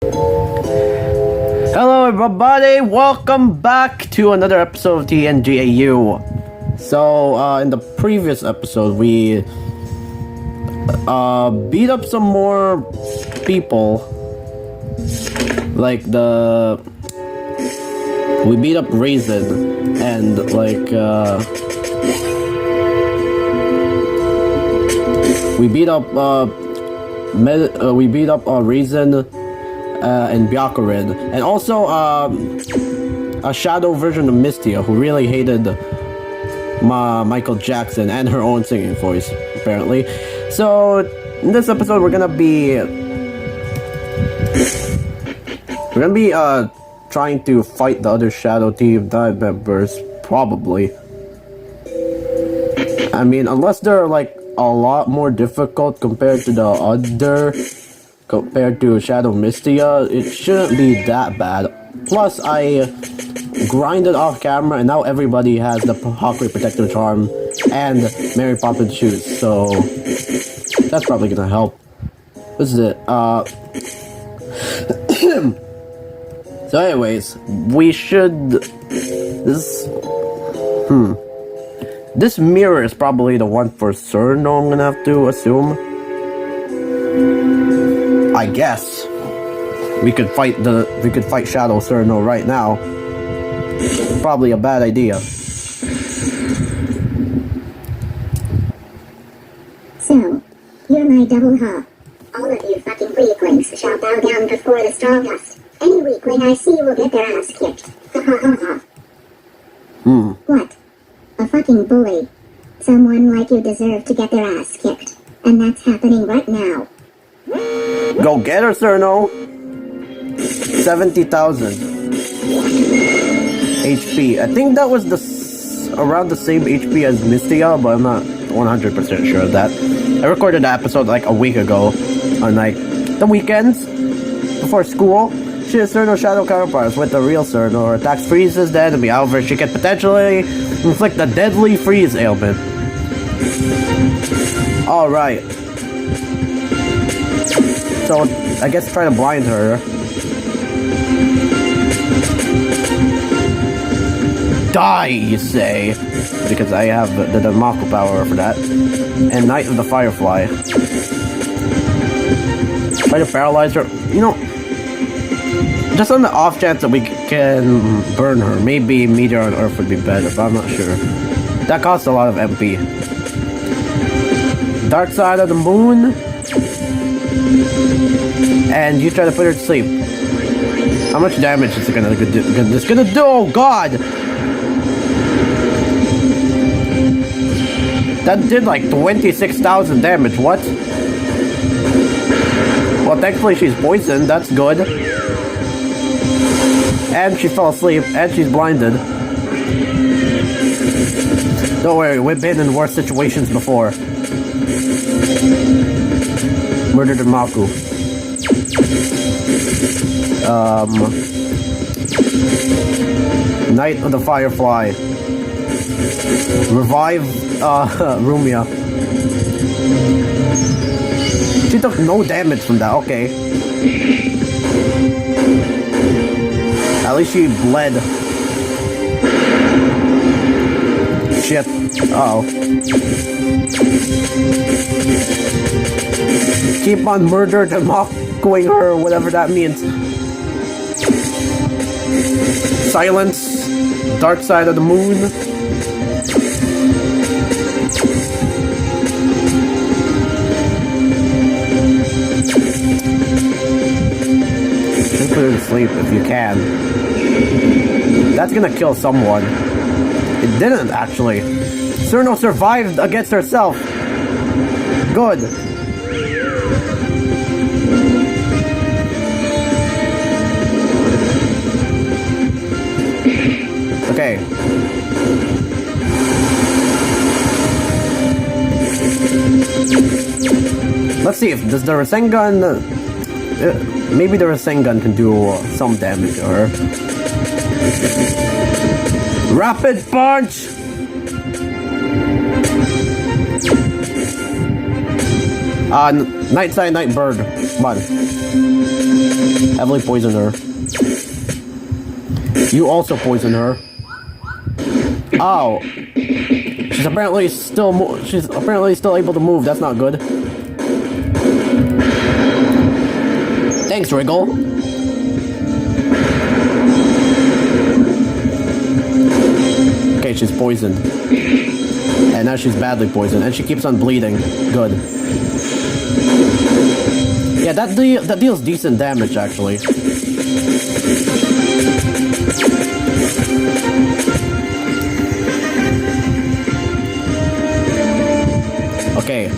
Hello everybody, welcome back to another episode of TNGAU. So, in the previous episode, we beat up some more people. We beat up Raisin, and we beat up Raisin and Byakurin, and also a shadow version of Mystia who really hated Michael Jackson and her own singing voice, apparently. So in this episode, we're gonna be trying to fight the other Shadow Team Dai members, probably. I mean, unless they're like a lot more difficult compared to Shadow Mystia, it shouldn't be that bad. Plus, I grinded off camera, and now everybody has the Hawkeye Protective Charm and Mary Poppins shoes, so that's probably gonna help. This is it. So anyways, we should... This mirror is probably the one for Cerno, I'm gonna have to assume. I guess. We could fight Shadow Cerno right now. Probably a bad idea. So, you're my double ha. All of you fucking weaklings shall bow down before the Stardust. Any weakling I see will get their ass kicked. Ha ha ha ha. What? A fucking bully. Someone like you deserve to get their ass kicked. And that's happening right now. Go get her, Cerno! 70,000 HP. I think that was around the same HP as Mystia, but I'm not 100% sure of that. I recorded that episode like a week ago on like the weekends before school. She has Cerno Shadow counterparts with the real Cerno. Her attacks freezes the enemy. However, she can potentially inflict a deadly freeze ailment. Alright. So, I guess try to blind her. Die, you say? Because I have the Damaku power for that. And Knight of the Firefly. Try to paralyze her. You know, just on the off chance that we can burn her. Maybe Meteor on Earth would be better, but I'm not sure. That costs a lot of MP. Dark Side of the Moon. And you try to put her to sleep. How much damage is it gonna do? Oh god! That did like 26,000 damage, what? Well, thankfully she's poisoned, that's good. And she fell asleep, and she's blinded. Don't worry, we've been in worse situations before. Murdered Maku. Knight of the Firefly. Revive, Rumia. She took no damage from that, okay. At least she bled. Shit. Uh-oh. Keep on murdered and mocking her, whatever that means. Silence. Dark Side of the Moon. Just put her to sleep if you can. That's gonna kill someone. It didn't, actually. Cerno survived against herself. Good. Okay. Let's see if does the Rasengan. Maybe the Rasengan can do some damage to her. Rapid punch. Night Side Night Bird. Come on. Heavily poison her. You also poison her. Oh. She's apparently still able to move. That's not good. Thanks, Wriggle. Okay, she's poisoned. And now she's badly poisoned. And she keeps on bleeding. Good. Yeah, that deals decent damage, actually. Okay.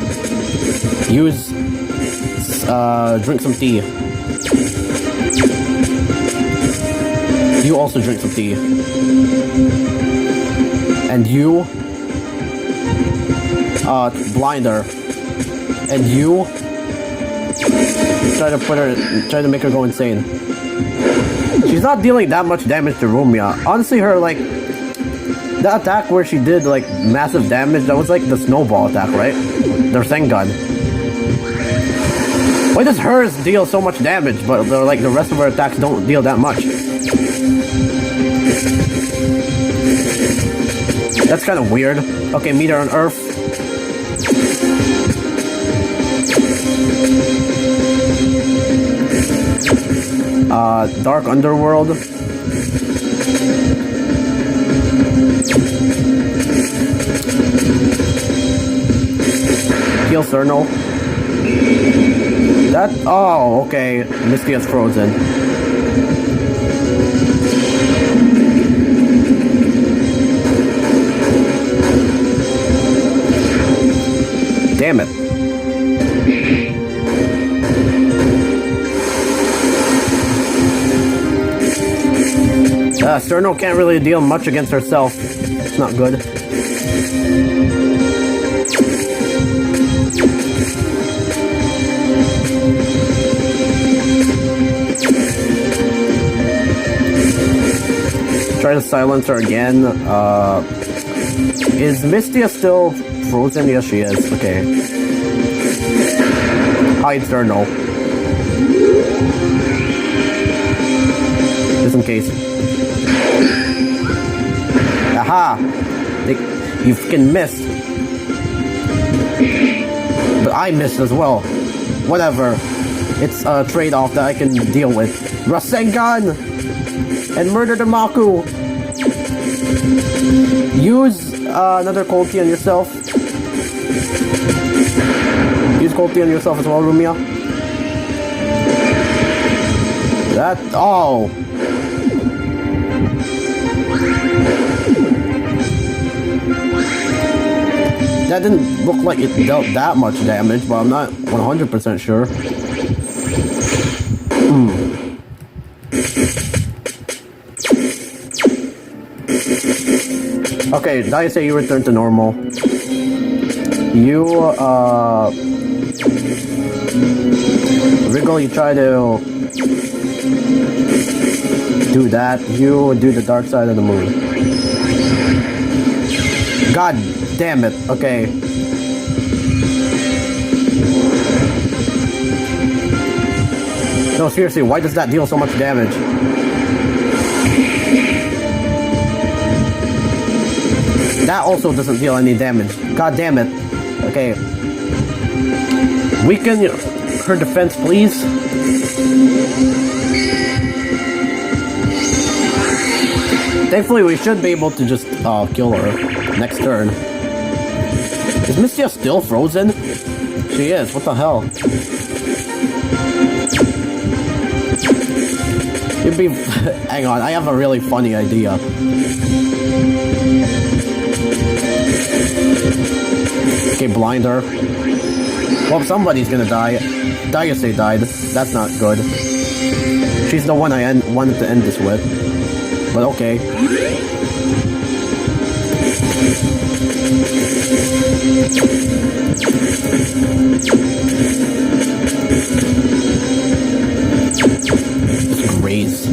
Drink some tea. You also drink some tea. And you... blind her. And you... try to make her go insane. She's not dealing that much damage to Roomba. Honestly, her, like... that attack where she did, like, massive damage, that was, like, the snowball attack, right? The Sengun. Why does hers deal so much damage, but, like, the rest of her attacks don't deal that much? That's kind of weird. Okay, meet her on Earth. Dark Underworld. Heal Cerno. Oh, okay. Misty is frozen. Damn it. Cerno can't really deal much against herself. It's not good. Try to silence her again. Is Mistia still frozen? Yes, she is. Okay. Hide Cerno. Just in case. Aha! You fucking missed. But I missed as well. Whatever. It's a trade-off that I can deal with. Rasengan! And murder the Maku! Use another Colty on yourself. Use Colty on yourself as well, Rumia. Oh! That didn't look like it dealt that much damage, but I'm not 100% sure. Okay, Dai say you return to normal. You, Wriggle, you try to do that. You do the dark side of the moon. God damn it. Okay. No, seriously, why does that deal so much damage? That also doesn't deal any damage. God damn it. Okay. Weaken her defense, please. Thankfully, we should be able to just kill her next turn. Is Mistia still frozen? She is. What the hell? It'd be... Hang on, I have a really funny idea. Okay, blind her. Well, somebody's gonna die. Daiase died. That's not good. She's the one I wanted to end this with. But okay. Just graze.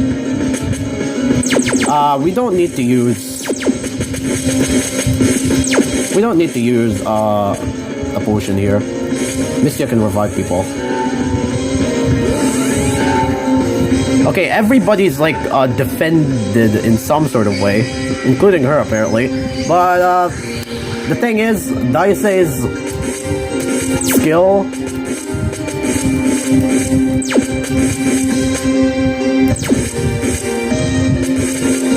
We don't need to use... We don't need to use, a potion here. Mistia can revive people. Okay, everybody's like defended in some sort of way, including her apparently. But the thing is, Daise's skill.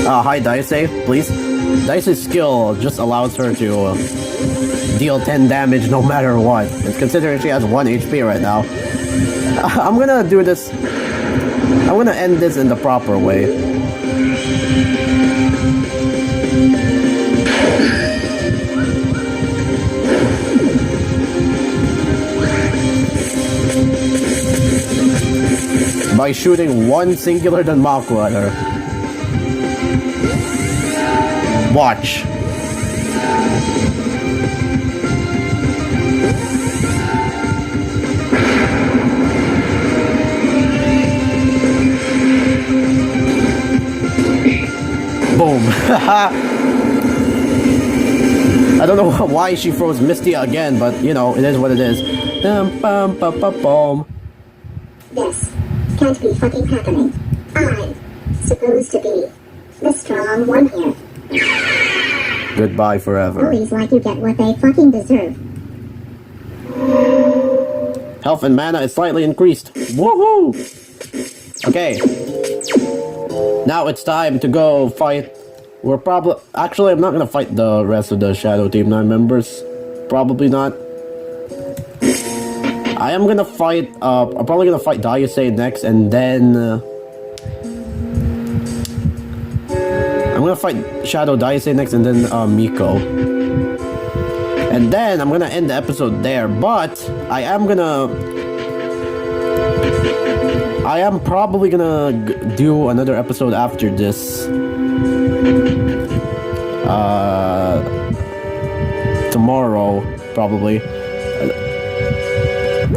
Hi Daise, please. Daise's skill just allows her to deal 10 damage no matter what. And considering she has 1 HP right now, I'm gonna do this. I'm gonna end this in the proper way. By shooting one singular Danmaku at her. Watch. Boom. I don't know why she froze Misty again, but you know, it is what it is. Boom. This can't be fucking happening. I'm supposed to be the strong one here. Goodbye forever. Bullies like you get what they fucking deserve. Health and mana is slightly increased. Woohoo! Okay. Now it's time to go fight. We're probably... Actually, I'm not gonna fight the rest of the Shadow Team 9 members. Probably not. I am gonna fight... I'm probably gonna fight Daisei next, and then... I'm gonna fight Shadow Daisei next, and then Miko. And then I'm gonna end the episode there, but I am probably gonna do another episode after this. Tomorrow, probably.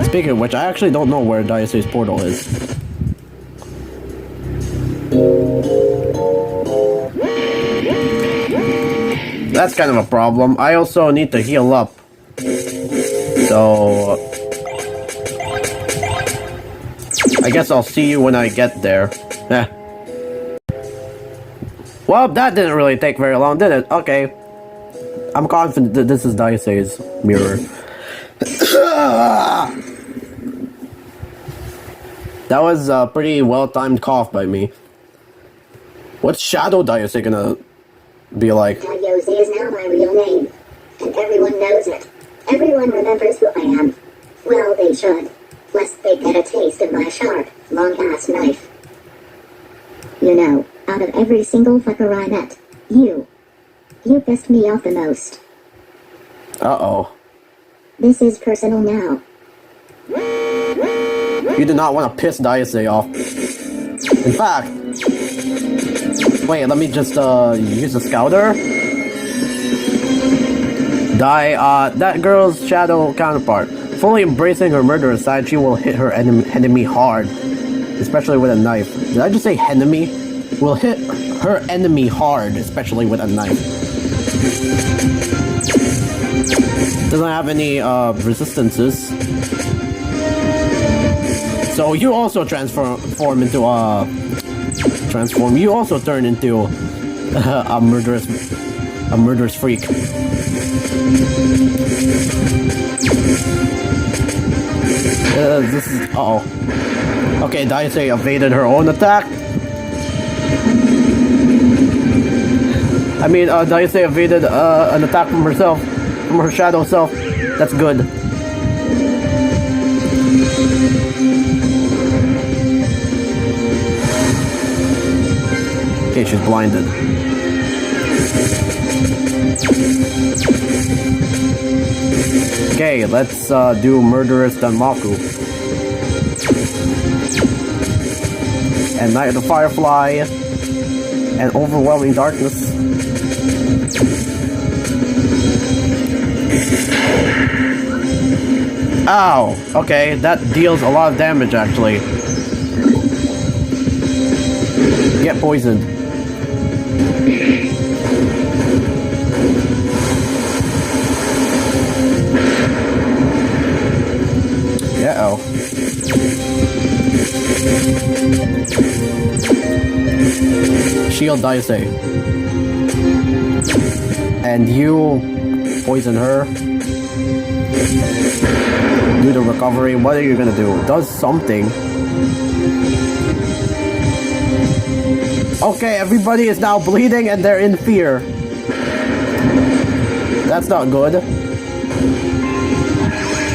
Speaking of which, I actually don't know where Daisei's portal is. That's kind of a problem. I also need to heal up. So... I guess I'll see you when I get there. Well, that didn't really take very long, did it? Okay. I'm confident that this is Daisei's mirror. That was a pretty well-timed cough by me. What's Shadow Daisei gonna be like? Daisei is now my real name, and everyone knows it. Everyone remembers who I am. Well, they should. Lest they get a taste of my sharp, long-ass knife. You know, out of every single fucker I met, you pissed me off the most. Uh-oh. This is personal now. You do not want to piss Daisei off. In fact... Wait, let me just, use a scouter? That girl's shadow counterpart. Fully embracing her murderous side, she will hit her enemy hard. Especially with a knife. Did I just say enemy? Will hit her enemy hard, especially with a knife. Doesn't have any, resistances. So you also transform into, you also turn into a murderous freak. This is... Uh-oh. Okay, Daisei evaded her own attack. I mean, Daisei evaded an attack from herself, from her shadow self. That's good. Okay, she's blinded. Okay, let's do Murderous Danmaku. And Night of the Firefly. And Overwhelming Darkness. Ow! Okay, that deals a lot of damage actually. Get poisoned. Uh-oh. Shield Dai I. And you poison her. Do the recovery. What are you gonna do? Does something. Okay, everybody is now bleeding and they're in fear. That's not good.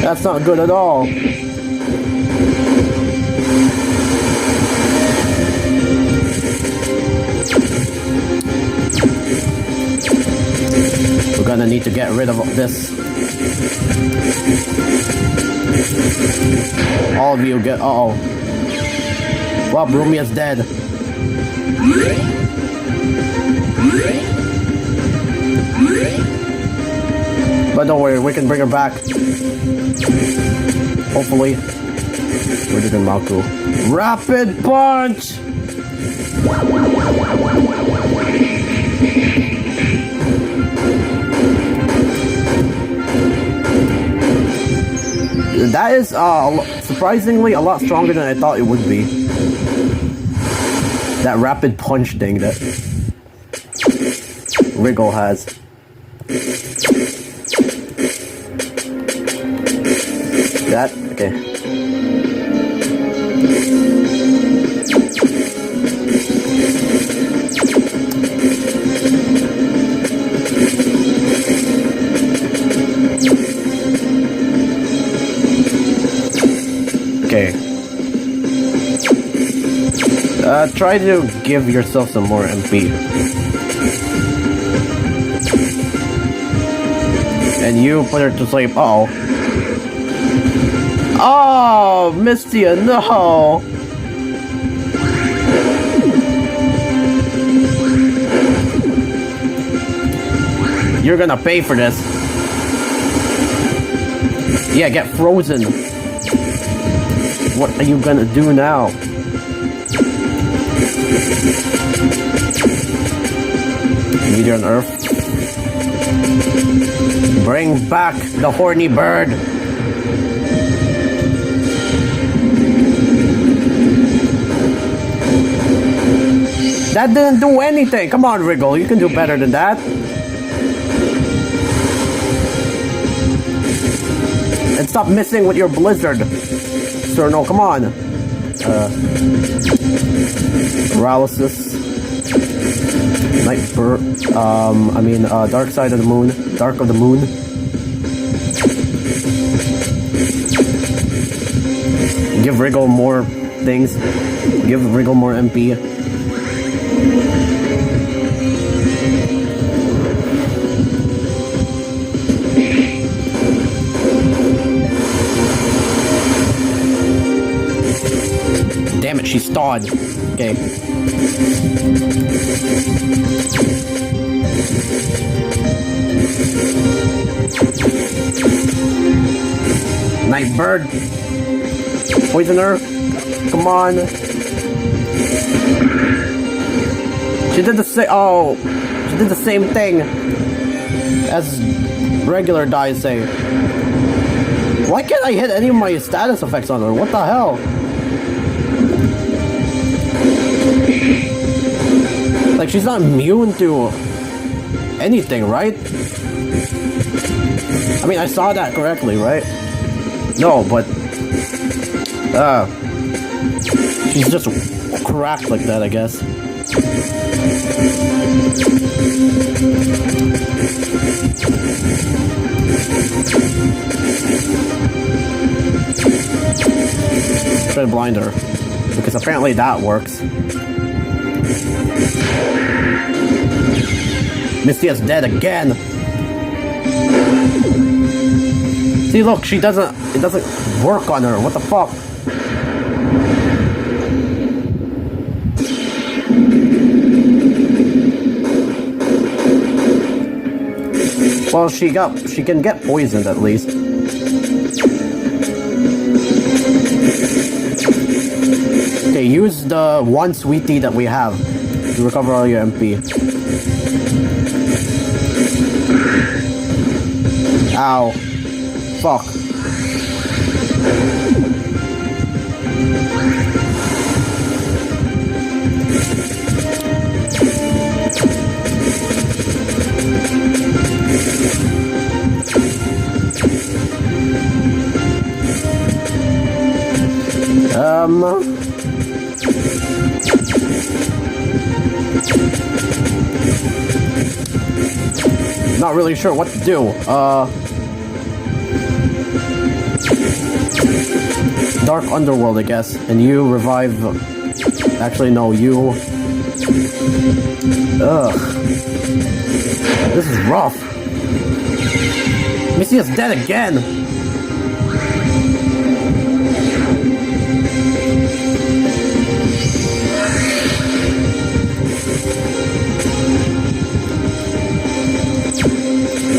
That's not good at all. We're gonna need to get rid of this. All of you get. Uh-oh. Well, Roomba is dead. But don't worry, we can bring her back. Hopefully. Where did the mouth go? Rapid punch! That is surprisingly a lot stronger than I thought it would be. That rapid punch thing that Wriggle has. That? Okay. Okay. Try to give yourself some more MP. And you put her to sleep. Uh-oh. Oh, Mistia, no! You're gonna pay for this. Yeah, get frozen. What are you gonna do now? Meteor on Earth. Bring back the horny bird. That didn't do anything. Come on, Wriggle. You can do better than that. And stop missing with your blizzard. Sir, no, come on. Paralysis. Dark side of the moon. Dark of the moon. Give Wriggle more things. Give Wriggle more MP. Damn it, she's stalled. Okay. Night bird. Poison her. Come on. She did the same. Oh, she did the same thing as regular Dai I. Why can't I hit any of my status effects on her? What the hell? Like, she's not immune to anything, right? I mean, I saw that correctly, right? No, but she's just cracked like that, I guess. Try to blind her, because apparently that works. Mistia's dead again. See, look, it doesn't work on her. What the fuck? Well, she can get poisoned at least. Okay, use the one sweetie that we have to recover all your MP. Ow. Fuck. not really sure what to do. Dark Underworld, I guess. And you revive... Actually, no, you... Ugh. This is rough. Missy is dead again.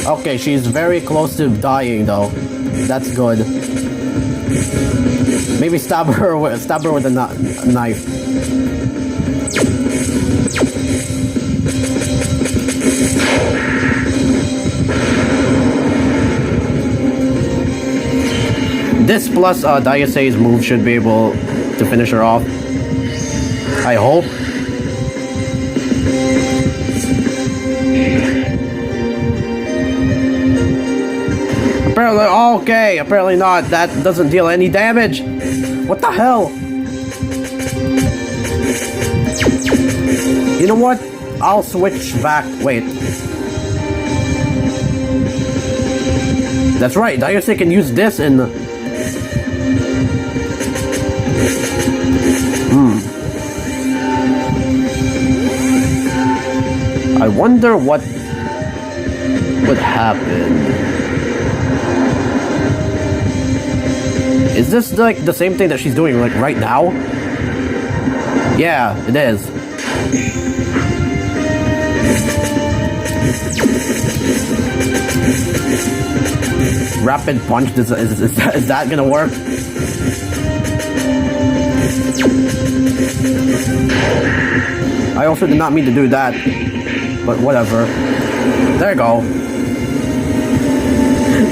Okay, she's very close to dying though. That's good. Maybe stab her with a knife. This plus Dai I's move should be able to finish her off. I hope. Apparently, okay, apparently not. That doesn't deal any damage. What the hell? You know what? I'll switch back. Wait. That's right. Dai I can use this in. I wonder what would happen. Is this like the same thing that she's doing like right now? Yeah, it is. Rapid punch, is that gonna work? I also did not mean to do that, but whatever. There you go.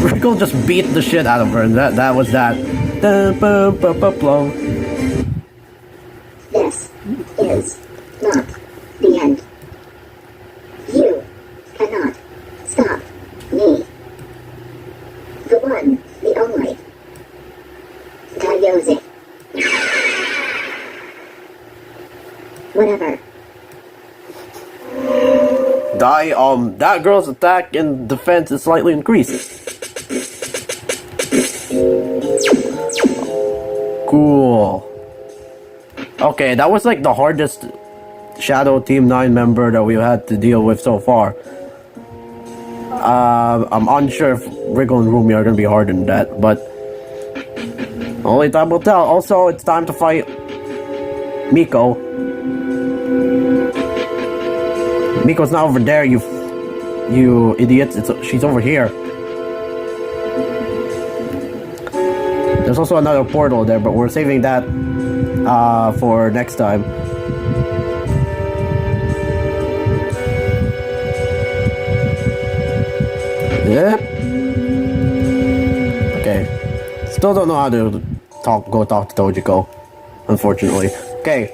Rickle just beat the shit out of her, and that was that. This is not the end. You cannot stop me. The one, the only. Dai. Whatever. That girl's attack and defense is slightly increased. Cool. Okay, that was like the hardest Shadow Team 9 member that we've had to deal with so far. I'm unsure if Wriggle and Rumi are gonna be harder than that, but only time will tell. Also, it's time to fight Miko. Miko's not over there, you idiots. She's over here. There's also another portal there, but we're saving that for next time. Yep. Okay. Still don't know how to go talk to Tojiko, unfortunately. Okay.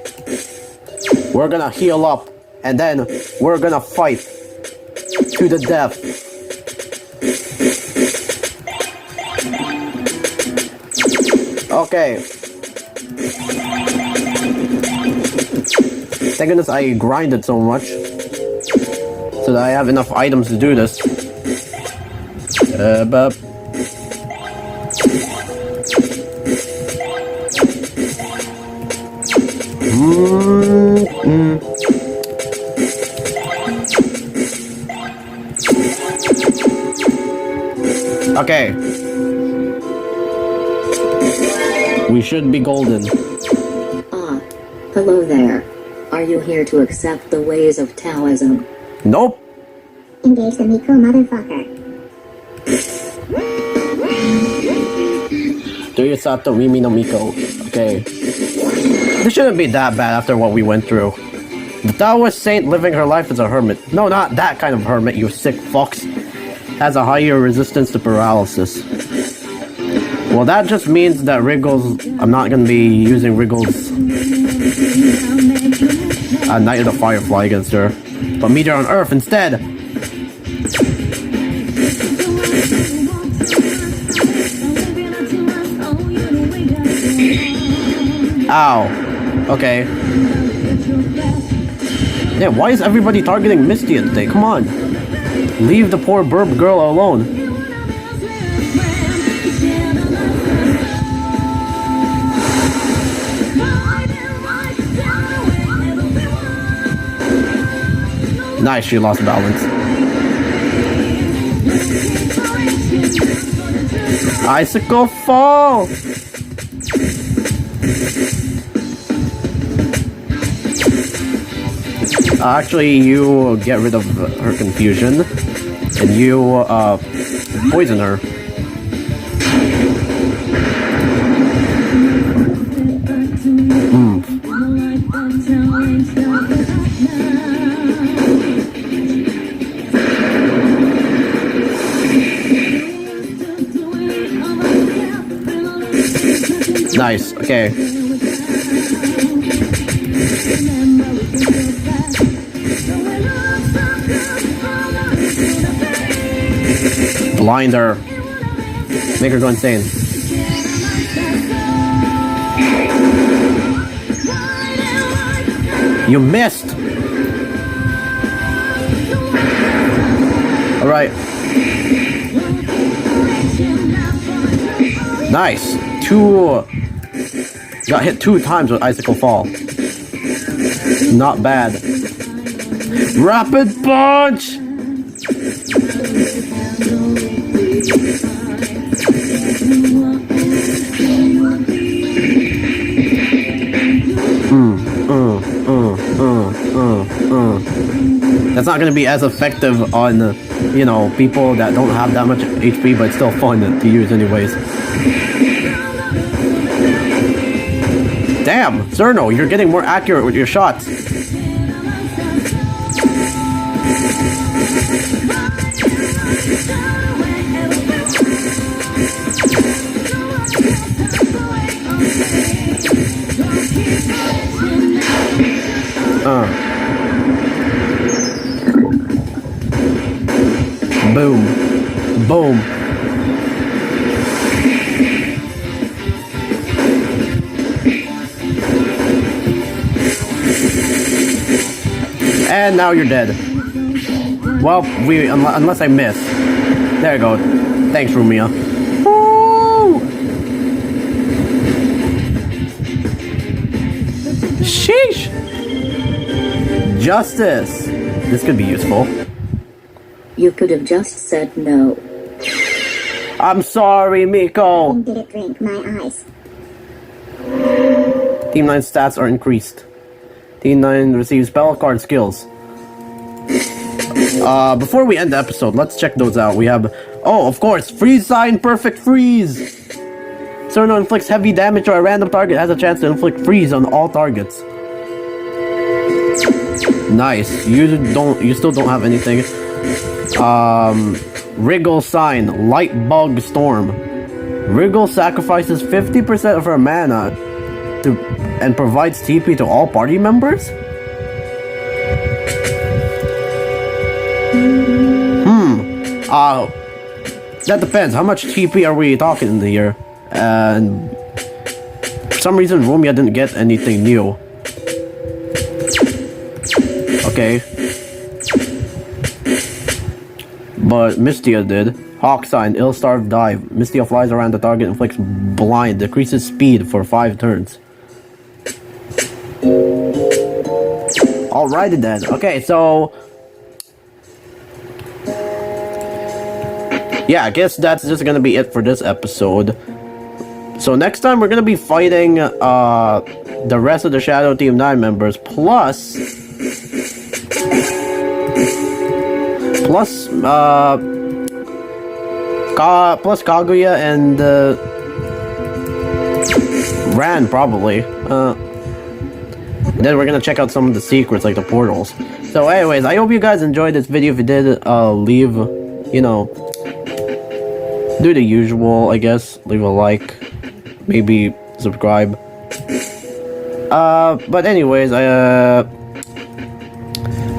We're gonna heal up, and then we're gonna fight to the death. Okay. Thank goodness I grinded so much so that I have enough items to do this. But okay. We should be golden. Ah, hello there. Are you here to accept the ways of Taoism? Nope. Engage the Miko motherfucker. Toyosato Mimi no Miko. Okay. This shouldn't be that bad after what we went through. The Taoist saint living her life as a hermit. No, not that kind of hermit, you sick fox. Has a higher resistance to paralysis. Well, that just means that Wriggles... I'm not gonna be using Wriggles... Night of the Firefly against her. But Meteor on Earth instead! Ow. Okay. Yeah, why is everybody targeting Mistia today? Come on. Leave the poor burb girl alone. Nice, she lost balance. Icicle fall! Actually, you get rid of her confusion, and you poison her. Nice, okay. Blind her. Make her go insane. You missed! Alright. Nice. Got hit 2 times with Icicle Fall. Not bad. Rapid Punch! That's not gonna be as effective on, you know, people that don't have that much HP, but it's still fun to use anyways. Damn, Zerno, you're getting more accurate with your shots. Boom. Boom. And now you're dead. Well, unless I miss. There you go. Thanks, Rumia. Woo! Sheesh! Justice. This could be useful. You could have just said no. I'm sorry, Miko. Did it drink my eyes? Team 9 stats are increased. Team 9 receives spell card skills. Before we end the episode, let's check those out. We have, oh, of course, Freeze Sign, Perfect Freeze. Cerno inflicts heavy damage to a random target, has a chance to inflict freeze on all targets. Nice. You still don't have anything. Wriggle Sign, Light Bug Storm. Wriggle sacrifices 50% of her mana and provides TP to all party members? That depends. How much TP are we talking here? And for some reason, Rumia didn't get anything new. Okay. But Mystia did. Hawk Sign, Ill-Starved Dive. Mystia flies around the target, inflicts blind, decreases speed for 5 turns. Alrighty then. Okay, so yeah, I guess that's just gonna be it for this episode. So next time we're gonna be fighting the rest of the Shadow Team 9 members plus Kaguya and Ran probably. And then we're gonna check out some of the secrets like the portals. So anyways, I hope you guys enjoyed this video. If you did, leave, you know, do the usual, I guess. Leave a like, maybe subscribe. But anyways, I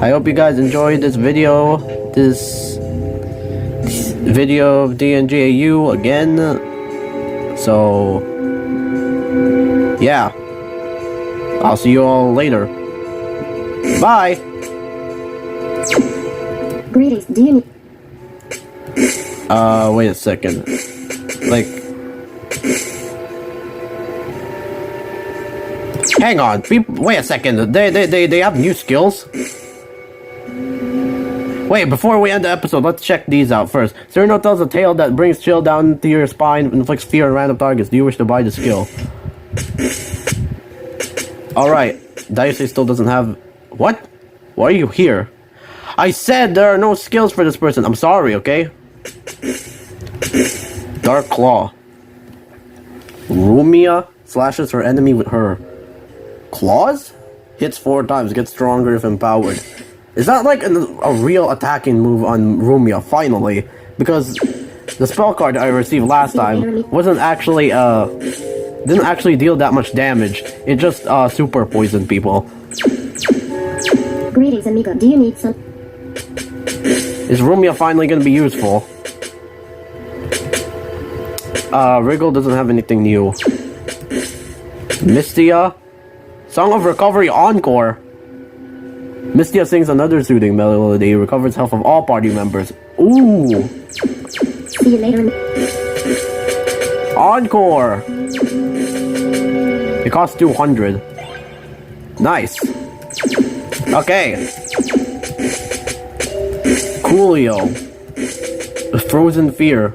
hope you guys enjoyed this video. This video of DNGAU again. So yeah, I'll see you all later. Bye. Greetings, do you need... Wait a second. Like, hang on. Wait a second. They have new skills. Wait, before we end the episode, let's check these out first. Cyrano tells a tale that brings chill down to your spine, inflicts fear on random targets. Do you wish to buy the skill? Alright. Dai I still doesn't have... What? Why are you here? I said there are no skills for this person. I'm sorry, okay? Dark Claw. Rumia slashes her enemy with her claws? Hits 4 times, gets stronger if empowered. Is that like a real attacking move on Rumia, finally? Because the spell card I received last time wasn't actually, didn't actually deal that much damage. It just, super poisoned people. Greetings, amigo. Do you need some? Is Rumia finally gonna be useful? Wriggle doesn't have anything new. Mystia? Song of Recovery Encore! Mystia sings another soothing melody, recovers health of all party members. Ooh! See you later. Encore! It costs 200. Nice. Okay. Coolio. Frozen Fear.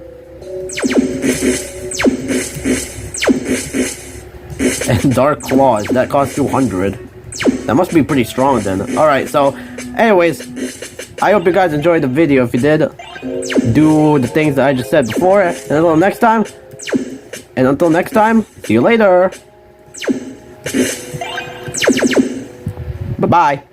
And Dark Claws. That costs 200. That must be pretty strong then. Alright, so, anyways, I hope you guys enjoyed the video. If you did, do the things that I just said before. And until next time, see you later. Bye-bye.